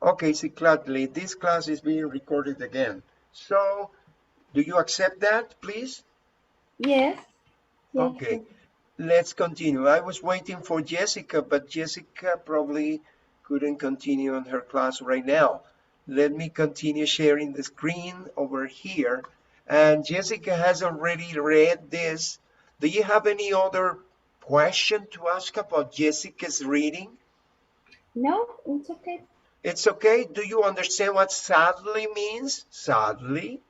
Okay, see, gladly, this class is being recorded again. So, do you accept that, please? Yes. Yes. Okay, let's continue. I was waiting for Jessica, but Jessica probably couldn't continue on her class right now. Let me continue sharing the screen over here. And Jessica has already read this. Do you have any other question to ask about Jessica's reading? No, it's okay. It's okay. Do you understand what sadly means? Sadly?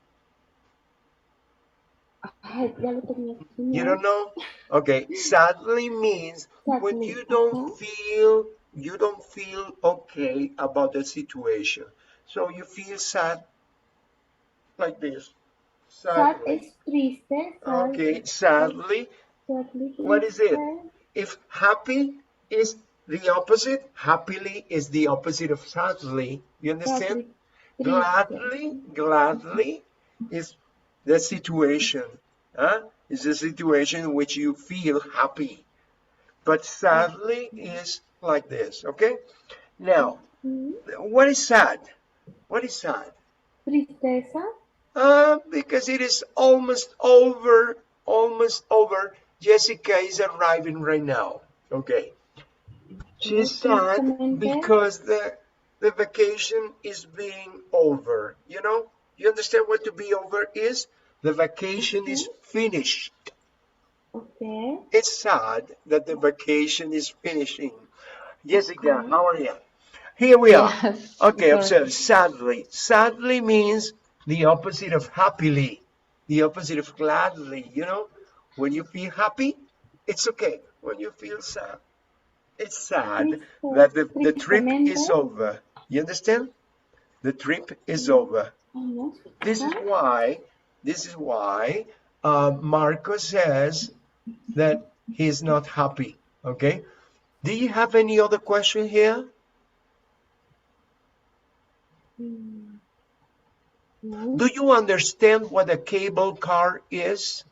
Ay, ya lo tenía aquí, You ¿no? don't know? Okay. Sadly means when Sadly. you don't feel okay about the situation. So you feel sad like this. Sad Sadly. es triste. Sad Okay. Sadly. sadly What is it? triste. If happy is the opposite, happily is the opposite of sadly. You understand? Sadly triste. Gladly is the situation. Huh? Is a situation in which you feel happy. But sadly is like this, okay? Now, Mm. what is sad? What is sad? Tristeza. Because it is almost over, almost over. Jessica is arriving right now, okay? She's sad Tristemente. because the vacation is being over. You know, you understand what to be over is? The vacation is finished. Okay. It's sad that the vacation is finishing. Jessica, Okay. how are you? Here we are. Yes, Okay, sorry. observe. Sadly. Sadly means the opposite of happily, the opposite of gladly. You know, when you feel happy, it's okay. When you feel sad, it's sad that the trip Tristemente. is over. You understand? The trip is over. This is why, Marco says that he's not happy. Okay. Do you have any other question here? No. Do you understand what a cable car is?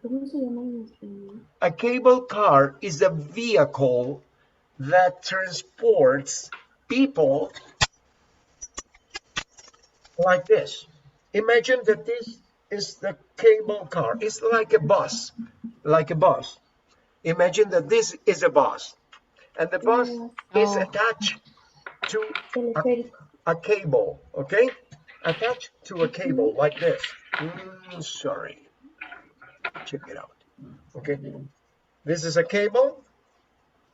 ¿Cómo se llama en español? A cable car is a vehicle that transports people like this. Imagine that this is the cable car. It's like a bus, like a bus. Imagine that this is a bus, and the bus is Oh, attached to Teleférico. a cable, okay? Attached to a cable like this. Sorry. Check it out. Okay. This is a cable,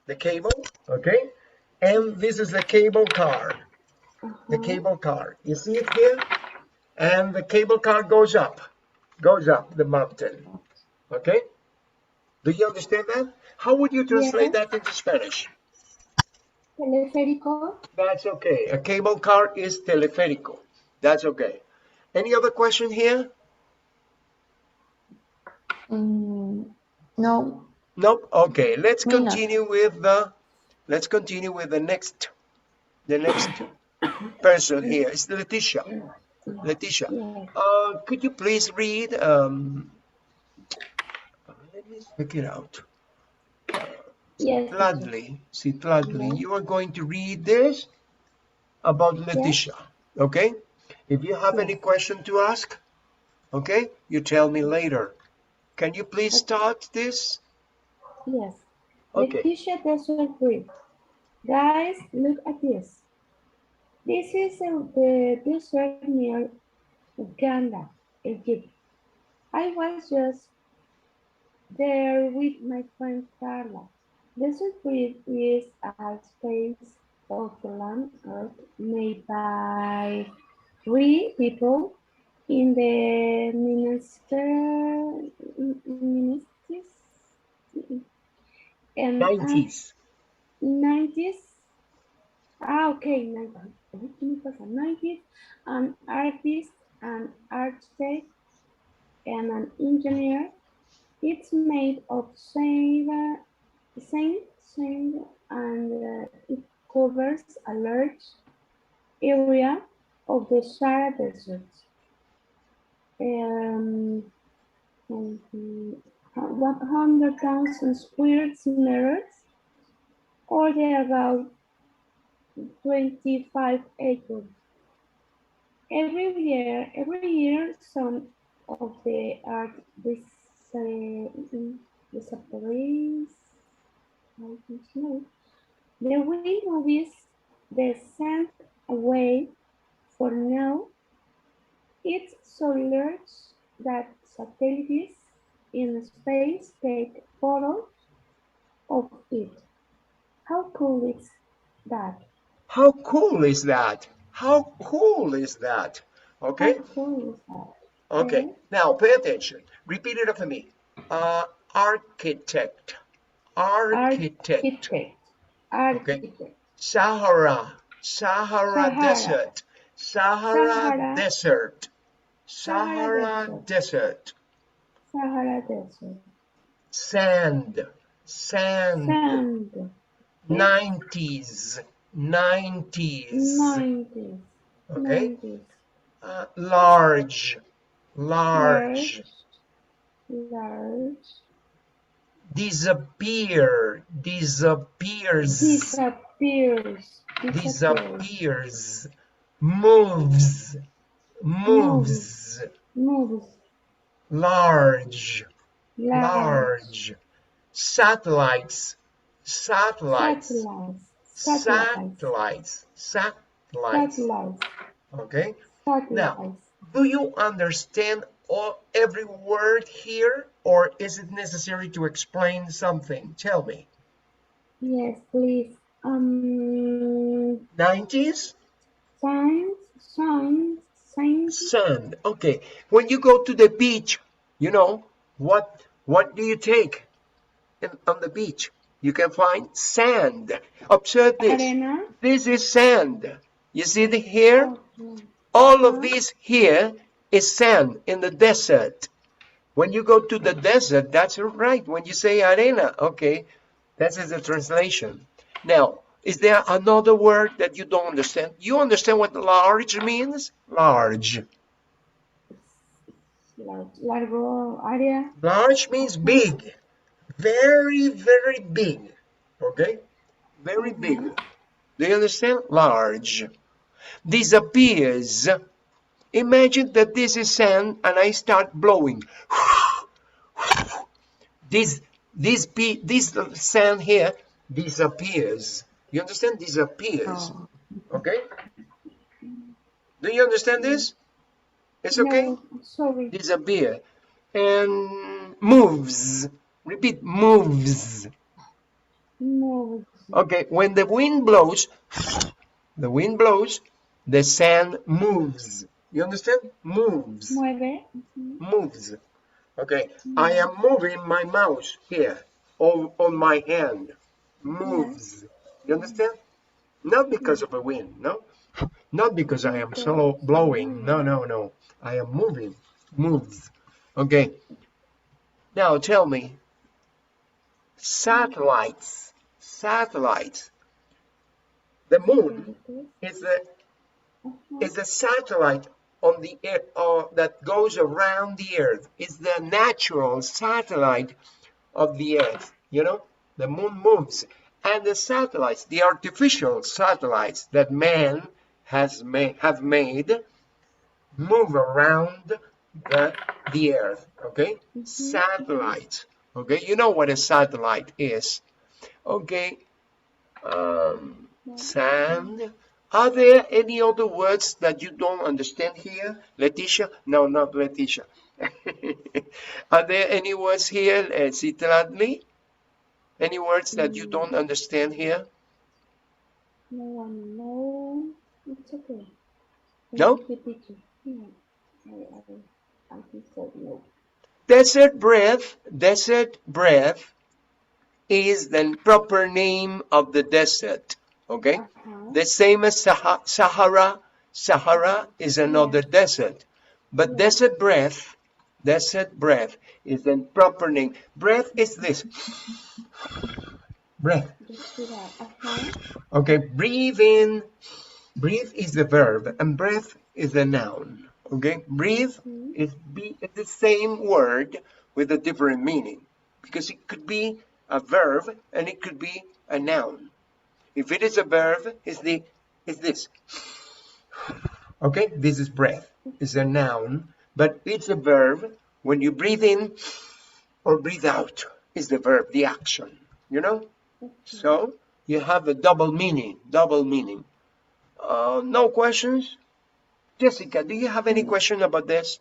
the cable, okay? And this is the cable car, the cable car. You see it here? And the cable car goes up the mountain, okay? Do you understand that? How would you translate Yes. that into Spanish? Teleférico. That's okay. A cable car is teleférico. That's okay. Any other question here? no, Nope. Okay. Let's me not. continue with the next person here. It's Leticia. Leticia, Yes. could you please read? Let me check it out. Yes, teacher. Citladli, you are going to read this about Yes. Leticia, okay? If you have any Yes. question to ask, okay, you tell me later. Can you please start this? Yes. Okay. Leticia doesn't agree. Guys, look at this. This is the desert near Uganda, Egypt. I was just there with my friend Carla. Desert breed is a space of the land earth made by three people in the ministers and 90s. 90s. Ah, okay, 90s, an artist, an architect, and an engineer. It's made of sand and it covers a large area of the Sahara Desert. 100,000 square meters, or about 25 acres. Every year, some of the art disappears. I don't know. The wind moves the sand away. For now, it's so large that satellites in space take photos of it. How cool is that? How cool is that? How cool is that? How Okay, cool is that? okay. Okay. Now pay attention. Repeat it after me. Architect, architect. Architect. Okay. Architect. Sahara Sahara. Desert, Sahara Sahara. Desert, Sahara Sahara Desert. Desert. Sahara Desert. Sand, sand. Sand. Yes. 90s, 90s. 90s. Okay. 90s. Large, Large. large. Large. Disappear, disappears, Disappears. Disappears. disappears. Moves, Moves. moves. Moves. Large, Large. large. Satellites, satellites, Satellites. Satellites. satellites, satellites. Satellites. Okay. Now, Satellites. do you understand every word here, or is it necessary to explain something? Tell me. Yes, please. 90s? Signs, signs, signs. Sand. Okay. When you go to the beach, you know, what do you take on the beach? You can find sand. Observe this. Arena. This is sand. You see it here? Okay. All of Uh-huh. this here is sand in the desert. When you go to the desert, that's right. When you say arena, okay, that is the translation. Now, is there another word that you don't understand? You understand what large means? Large. Largo área. Large means Uh-huh. big. Very, very big. Okay? Very big. Uh-huh. Do you understand? Large. Disappears. Imagine that this is sand and I start blowing. This this sand here disappears. You understand? Disappears. Oh. Okay? Do you understand this? It's okay? No, sorry. Disappear. And moves. Repeat, moves. No. Okay, when the wind blows, the sand moves. You understand? Moves. Mueve. Uh-huh. Moves. Okay, I Mueve. am moving my mouse here on my hand. Yes. Moves. You understand? Not because Yes. of the wind, no? Not because I am so Because blowing. No, no, no. I am moving. Moves. Okay, now tell me, satellites. Satellites. The moon satellites. is a Uh-huh. satellite on the air that goes around the earth. It's the natural satellite of the earth. You know, the moon moves, and the satellites, the artificial satellites that man have made, move around the earth. Okay, Mm-hmm. satellites. Okay, you know what a satellite is. Okay, sand. Are there any other words that you don't understand here, Leticia? No, not Leticia. Are there any words here, Citladli? Any words that you don't Mm, understand here? no one know. It's okay. No? Thank you, teacher. No. I think so. No. Desert breath is the proper name of the desert. Okay? Uh-huh. The same as Sahara. Sahara is Yes. another desert. But Yes. desert breath is the proper name. Breath is this. Breath. Respirar. Ajá. Okay, breathe in. Breathe is the verb and breath is the noun. Okay, breathe Mhm. is the same word with a different meaning because it could be a verb and it could be a noun. If it is a verb, is this. Okay, this is breath. It's a noun, but it's a verb. When you breathe in or breathe out, is the verb, the action. You know. So you have a double meaning. Double meaning. No questions, Jessica. Do you have any question about this?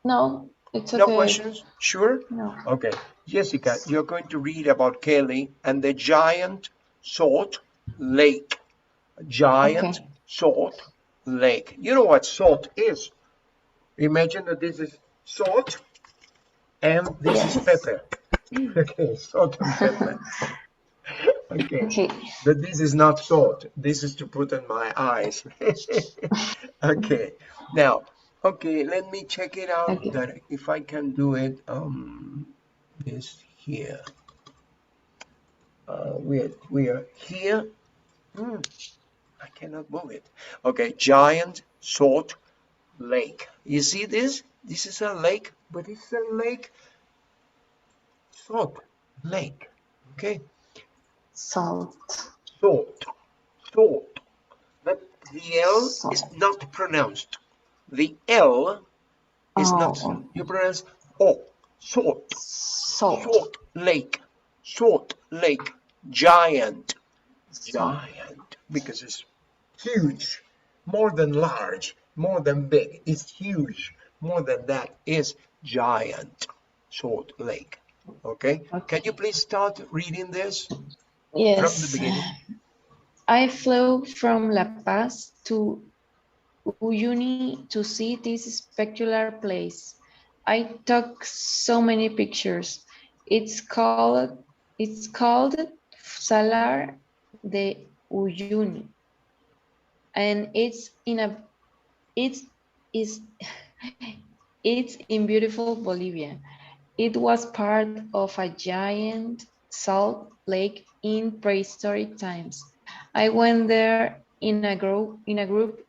No, it's No okay. questions? Sure? No. Okay. Jessica, you're going to read about Kelly and the giant salt lake. Giant Okay. salt lake. You know what salt is? Imagine that this is salt and this is Yes. pepper. Okay, salt and pepper. Okay. Okay. But this is not salt. This is to put in my eyes. Okay. Now, okay, let me check it out Okay. that if I can do it. This here. We are here. I cannot move it. Okay, giant salt lake. You see this? This is a lake, but it's a lake, salt lake. Okay, Salt. salt, salt. But the L is Salt. not pronounced. The L is not. Oh, You pronounce O. Salt, salt. salt lake, salt lake, giant, Salt. giant, because it's huge, more than large, more than big. It's huge. More than that is giant. Salt Lake. Okay. Can you Okay. please start reading this from the Yes. beginning? I flew from La Paz to Uyuni to see this spectacular place. I took so many pictures. It's called Salar de Uyuni, and it is it's in beautiful Bolivia. It was part of a giant salt lake in prehistoric times. I went there in a group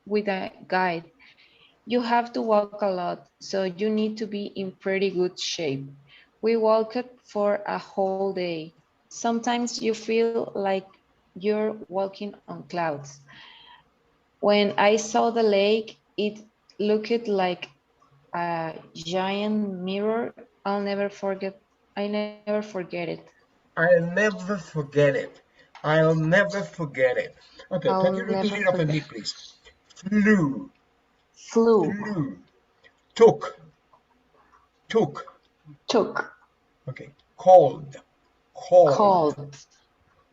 with a guide. You have to walk a lot, so you need to be in pretty good shape. We walked for a whole day. Sometimes you feel like you're walking on clouds. When I saw the lake, it looked like a giant mirror. I never forget it. I'll never forget it. I'll never forget it. Okay, can you I'll repeat never it after forget. me, please? Flew, Flew, flew, took, took. took, Okay, called, called, called,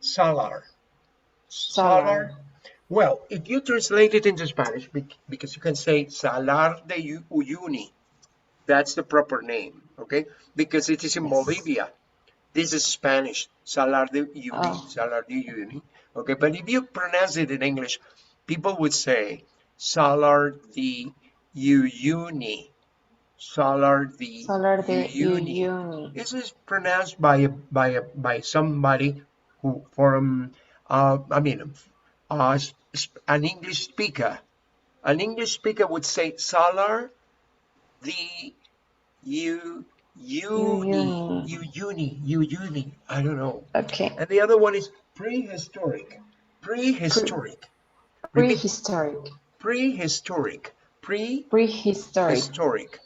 salar, salar. solar. Well, if you translate it into Spanish, because you can say Salar de Uyuni, that's the proper name, okay? Because it is in Yes. Bolivia. This is Spanish, Salar de Uyuni, Oh, Salar de Uyuni, okay? But if you pronounce it in English, people would say Salar de Uyuni, Salar de Solar de Uyuni. Uyuni. This is pronounced by somebody who from I mean uh, an English speaker. An English speaker would say Salar the Uyuni. uni. I don't know. Okay. And the other one is prehistoric. Prehistoric. Repeat. Prehistoric. Prehistoric. Prehistoric. Prehistoric.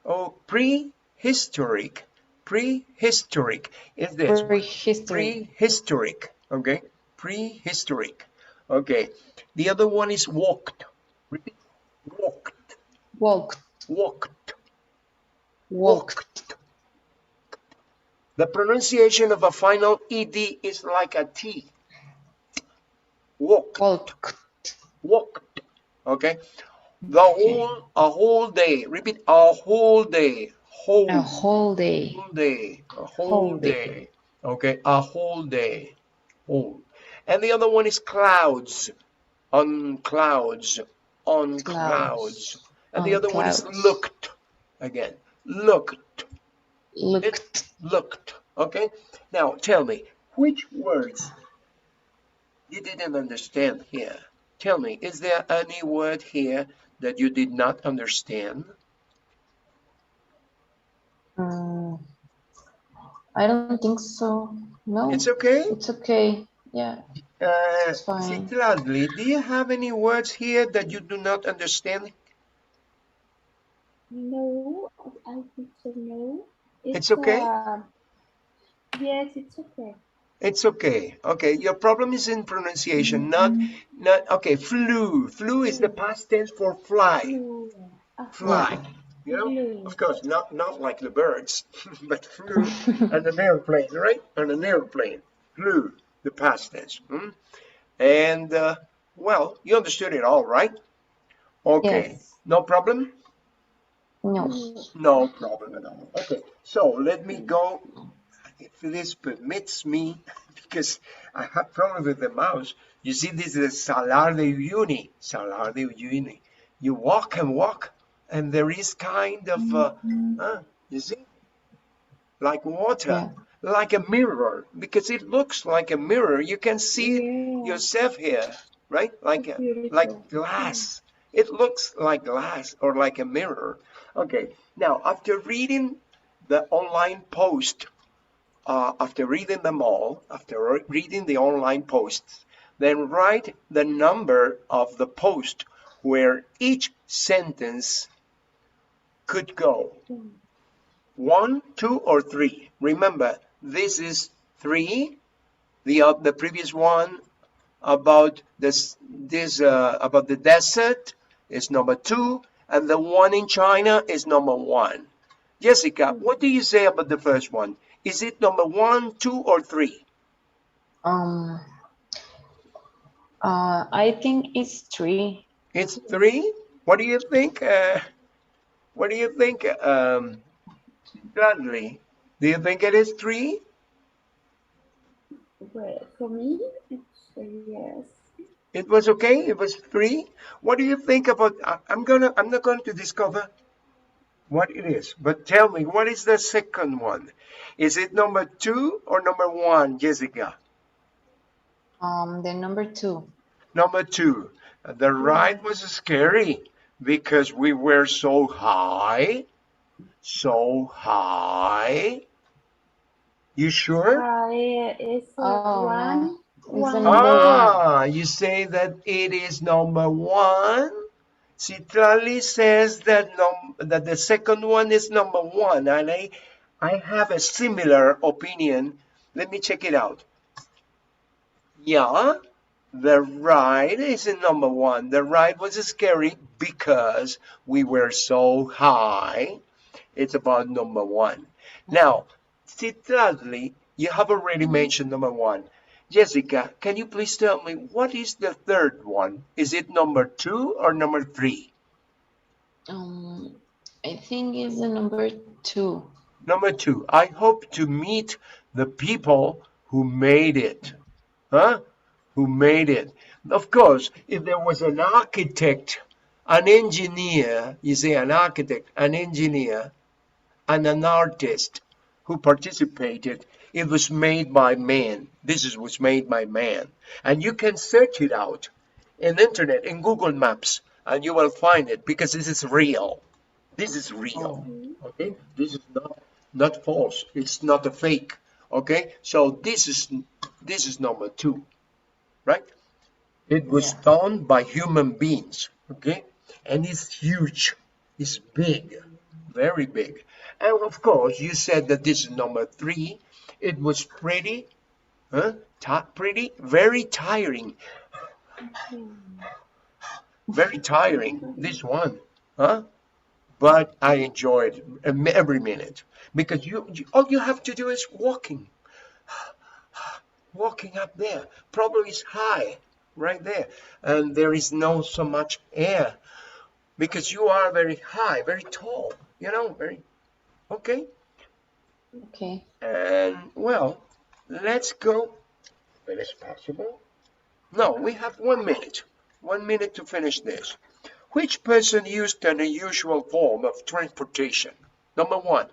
Oh, prehistoric. Prehistoric is this one. Prehistoric. Prehistoric. Okay. Prehistoric. Okay. The other one is walked. Repeat. Walked. Walked. Walked. Walked. Walked. The pronunciation of a final ed is like a T. Walked. Walked. Walked. Okay. Okay. A whole day. Repeat, a whole day. A Whole. whole day. Whole day. A whole Whole day. day. Okay. A whole day. Whole. And the other one is clouds. On clouds. On clouds. Clouds. And the On other one is clouds. looked. Again. Looked. It Looked. looked. Okay. Now tell me, which words you didn't understand here? Tell me, is there any word here that you did not understand? Mm, I don't think so. It's No, okay. it's okay. Yeah. It's fine. Citlali, do you have any words here that you do not understand? No, I think so. No, It's it's okay? yes, it's okay. It's okay. Okay, your problem is in pronunciation, okay, flew. Flew is the Blue, past tense for fly. blue, Yeah. Fly. You know, of blue. course, not like the birds, but flew on an airplane, right? On an airplane. Flew, the past tense. And, well, you understood it all, right? Okay, Yes. no problem? No. No, No problem at all. Okay, so let me go, if this permits me, because I have problem with the mouse. You see, this is Salar de Uyuni. Salar de Uyuni. You walk and walk, and there is kind of, you see, like water, Yeah. like a mirror, because it looks like a mirror. You can see yeah, yourself here, right? it's Like beautiful. Yeah. glass. It looks like glass or like a mirror. Okay, now after reading the online post, after reading them all, after reading the online posts, then write the number of the post where each sentence could go. Mm. 1, 2, or 3. Remember, this is 3. The previous one about about the desert is number 2, and the one in China is number 1. Jessica, Mm. what do you say about the first one? Is it number 1, 2, or 3? Um. I think it's 3. It's 3. What do you think? What do you think, Bradley? Do you think it is 3? Well, for me, it's yes. It was okay. It was 3. What do you think about? I'm not going to discover what it is, but tell me, what is the second one? Is it number 2 or number 1, Jessica? The number 2. Number 2. The ride Yes. was scary because we were so high. So high. You sure? I is Oh no. It's the number one. 1. You say that it is number 1. Citrali says that that the second one is number 1, and I have a similar opinion. Let me check it out. Yeah, the ride is in number 1. The ride was scary because we were so high. It's about number 1. Now, Citrali, you have already mentioned number 1. Jessica, can you please tell me what is the third one? Is it number 2 or number 3? I think it's the number 2. Number 2. I hope to meet the people who made it. Huh? Who made it. Of course, if there was an architect, an engineer, you say an architect, an engineer, and an artist who participated, it was made by man. Was made by man. And you can search it out in the internet, in Google Maps, and you will find it because this is real. This is real. Oh. Mhm. Okay? This is not false. It's not a fake. Okay? So this is number 2, right? It was Yeah. done by human beings. Okay? And it's huge. It's big. Very big. And of course, you said that this is number 3. It was pretty, huh? Pretty, very tiring. Mhm. Very tiring, this one, huh? But I enjoyed every minute because all you have to do is walking up there. Probably it's high right there, and there is no so much air because you are very high, very tall, very okay. Okay. And well, let's go. If it's possible. No, we have 1 minute. 1 minute to finish this. Which person used an unusual form of transportation? Number 1,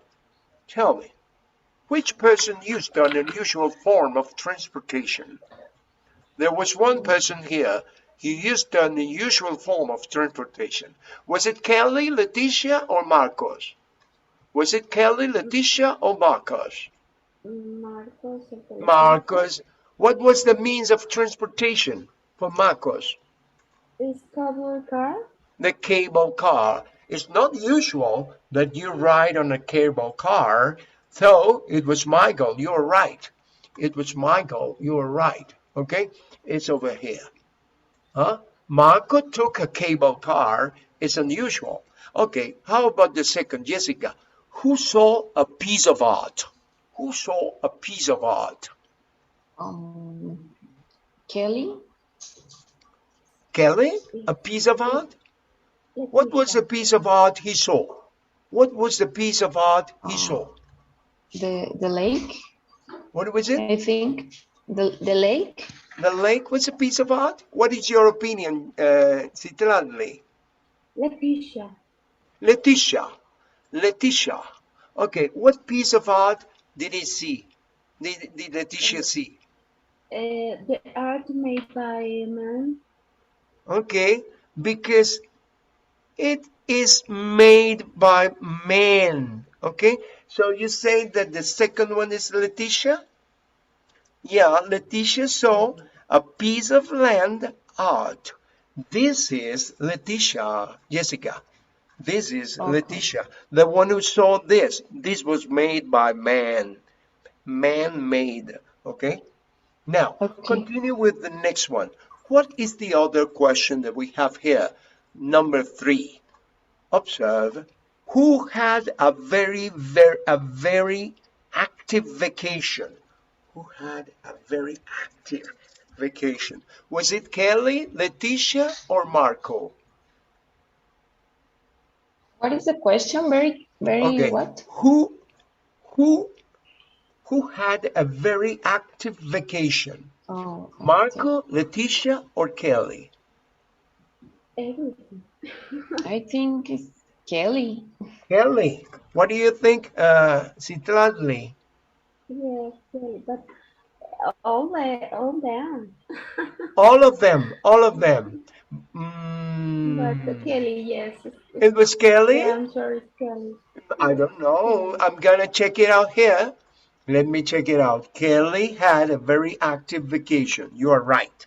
tell me. Which person used an unusual form of transportation? There was one person here. He used an unusual form of transportation. Was it Kelly, Leticia, or Marcos? Was it Kelly, Leticia, or Marcos? Marcos, el teléfono. Marcos. What was the means of transportation for Marcos? Is cable car? The cable car. It's not usual that you ride on a cable car, so it was Michael. You're right. It was Michael. You're right. Okay, it's over here. Huh? Marco took a cable car. It's unusual. Okay, how about the second, Jessica? Who saw a piece of art? Who saw a piece of art? Kelly? Kelly? A piece of art? What was the piece of art he saw? What was the piece of art he saw? The lake? What was it? I think the lake? The lake was a piece of art? What is your opinion, Citlali? Leticia. Leticia. Leticia. Okay, what piece of art did he see? Did Leticia see? The art made by a man. Okay, because it is made by man. Okay, so you say that the second one is Leticia? Yeah, Leticia saw a piece of land art. This is Leticia, Jessica. This is Okay. Leticia, the one who saw this. This was made by man, man-made, okay? Now, Okay. continue with the next one. What is the other question that we have here? Number 3. Observe, who had a very active vacation? Who had a very active vacation? Was it Kelly, Leticia, or Marco? What is the question? Very Okay, what? who had a very active vacation? Oh, Marco, Leticia, or Kelly? Everything. I think it's Kelly. Kelly. What do you think, Citlali? Yes, but all them. All of them, all of them. But Kelly, yes. It was The Kelly? answer is Kelly. I don't know. I'm gonna check it out here. Let me check it out. Kelly had a very active vacation. You are right.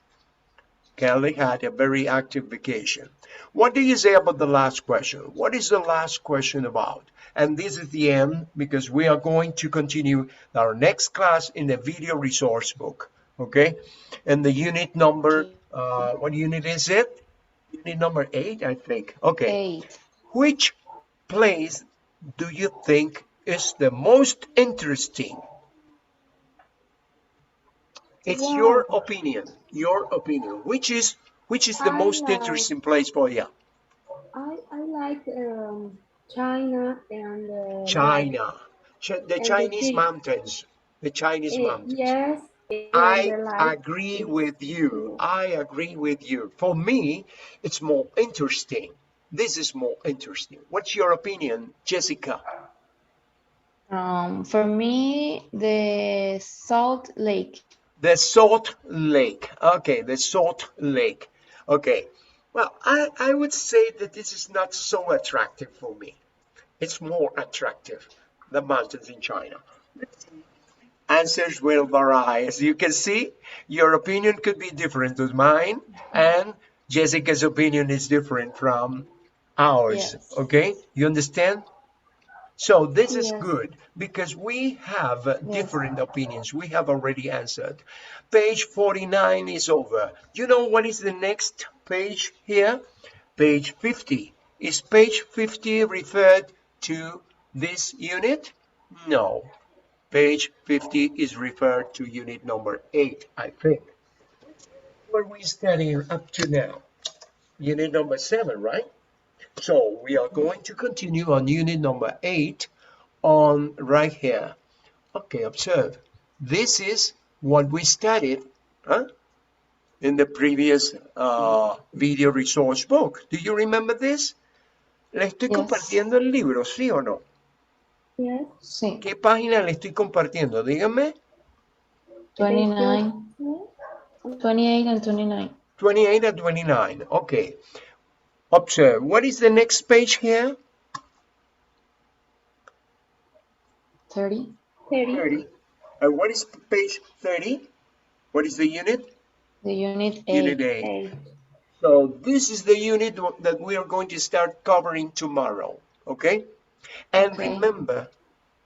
Kelly had a very active vacation. What do you say about the last question? What is the last question about? And this is the end because we are going to continue our next class in the video resource book. Okay? And the unit number, what unit is it? Unit number 8, I think. Okay. 8. Which place do you think is the most interesting? It's Wow. your opinion. Your opinion. Which is the most interesting place for you? I like China and China. The and Chinese mountains. The Chinese mountains. yes, and I the light agree is with you. I agree with you. For me, it's more interesting. This is more interesting. What's your opinion, Jessica? For me, the Salt Lake. The Salt Lake. Okay, the Salt Lake. Okay. Well, I would say that this is not so attractive for me. It's more attractive, the mountains in China. Answers will vary. As you can see, your opinion could be different to mine, and Jessica's opinion is different from ours. Yes. Okay? You understand? So this is yes. good because we have Yes. different opinions. We have already answered. Page 49 is over. You know what is the next page here? Page 50. Is page 50 referred to this unit? No. Page 50 is referred to unit number 8, I think. What are we studying up to now? Unit number 7, right? So we are going to continue on unit number 8 on right here. Okay, observe. This is what we studied in the previous video resource book. Do you remember this? Le estoy Yes. compartiendo el libro, ¿sí o no? Yes. Sí. ¿Qué página le estoy compartiendo? Dígame. 29. 28 and 29. 28 and 29. Okay. Observe. What is the next page here? 30. 30. 30. And what is page 30? What is the unit? The unit 8. Unit 8. 8. So this is the unit that we are going to start covering tomorrow, okay? And Okay. remember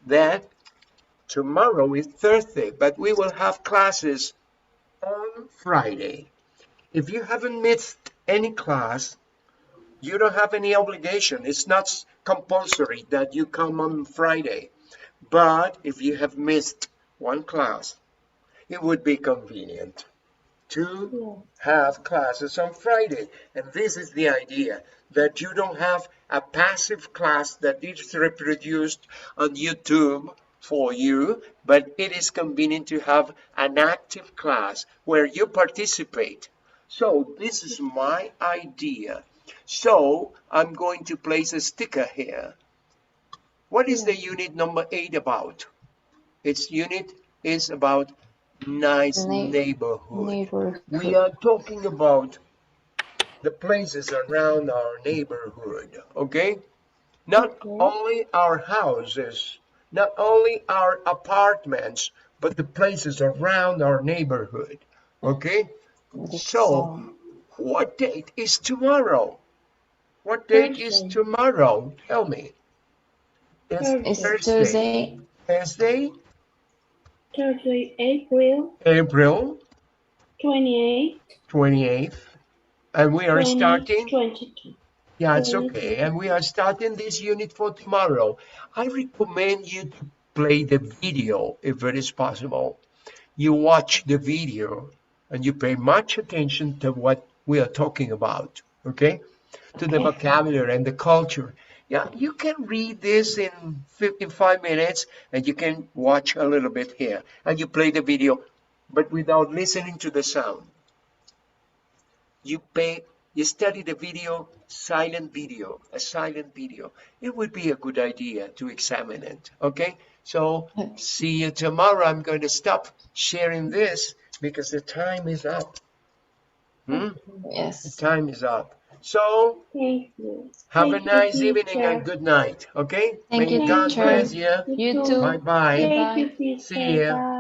that tomorrow is Thursday, but we will have classes on Friday. If you haven't missed any class, you don't have any obligation. It's not compulsory that you come on Friday. But if you have missed one class, it would be convenient to Yes. have classes on Friday. And this is the idea, that you don't have a passive class that is reproduced on YouTube for you, but it is convenient to have an active class where you participate. So this is my idea. So I'm going to place a sticker here. What is the unit number 8 about? Its unit is about nice neighborhood. Neighborhood. We are talking about the places around our neighborhood, okay? Not Okay. only our houses, not only our apartments, but the places around our neighborhood, okay? So, what date is tomorrow? What date is Thursday. tomorrow? Tell me. It's It's Thursday. Thursday. Thursday, Thursday, April April 28th, 28th. And we are starting, 2022. yeah, it's okay. And we are starting this unit for tomorrow. I recommend you to play the video if it is possible. You watch the video and you pay much attention to what we are talking about, okay? To the vocabulary and the culture. Yeah, you can read this in 5 minutes and you can watch a little bit here. And you play the video, but without listening to the sound. You study the video, silent video, a silent video. It would be a good idea to examine it, okay? So see you tomorrow. I'm going to stop sharing this because the time is up. The Yes. time is up. So Thank you. have Thank a nice you, evening teacher. and good night, okay? Thank May you, God teacher. bless you. You too. Bye-bye. Thank you, Bye. teacher. See ya. Bye.